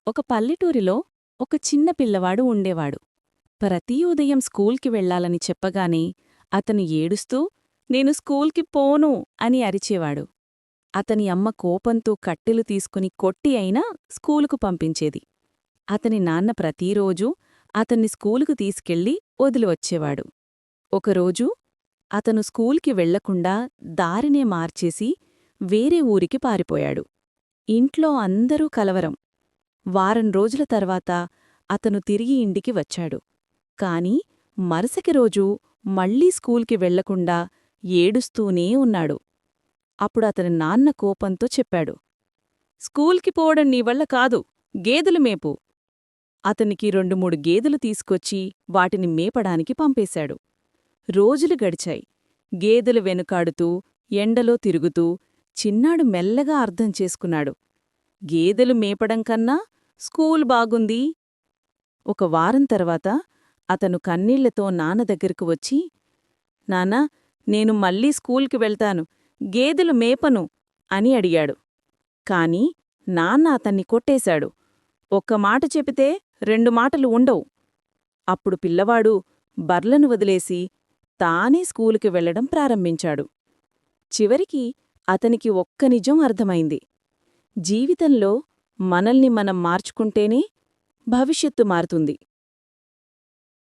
ఒక పల్లెటూరిలో ఒక చిన్న పిల్లవాడు ఉండేవాడు. ప్రతి ఉదయం స్కూల్కి వెళ్ళాలని చెప్పగానే అతను ఏడుస్తూ నేను స్కూల్కి పోను అని అరిచేవాడు. అతని అమ్మ కోపంతో కట్టెలు తీసుకుని కొట్టి అయినా స్కూలుకు పంపించేది. అతని నాన్న ప్రతిరోజూ అతన్ని స్కూలుకు తీసుకెళ్లి వదిలివచ్చేవాడు. ఒకరోజు అతను స్కూల్కి వెళ్లకుండా దారినే మార్చేసి వేరే ఊరికి పారిపోయాడు. ఇంట్లో అందరూ కలవరం. వారం రోజుల తర్వాత అతను తిరిగి ఇంటికి వచ్చాడు. కాని మరుసటి రోజు మళ్లీ స్కూల్కి వెళ్లకుండా ఏడుస్తూనే ఉన్నాడు. అప్పుడతని నాన్న కోపంతో చెప్పాడు, స్కూల్కి పోవడం నీవల్ల కాదు, గేదెలు మేపు. అతనికి 2-3 గేదెలు తీసుకొచ్చి వాటిని మేపడానికి పంపేశాడు. రోజులు గడిచాయి. గేదెలు వెనుకాడుతూ ఎండలో తిరుగుతూ చిన్నాడు మెల్లగా అర్థం చేసుకున్నాడు. గేదెలు మేపడం కన్నా స్కూల్ బాగుంది. ఒక వారం తర్వాత అతను కన్నీళ్లతో నాన్న దగ్గరకు వచ్చి, నాన్నా, నేను మళ్ళీ స్కూల్కి వెళ్తాను, గేదెలు మేపను అని అడిగాడు. కాని నాన్న అతన్ని కొట్టేశాడు. ఒక్క మాట చెపితే 2 మాటలు ఉండవు. అప్పుడు పిల్లవాడు బర్లను వదిలేసి తానే స్కూలుకి వెళ్లడం ప్రారంభించాడు. చివరికి అతనికి ఒక్క నిజం అర్థమైంది. జీవితంలో మనల్ని మనం మార్చుకుంటేనే భవిష్యత్తు మారుతుంది.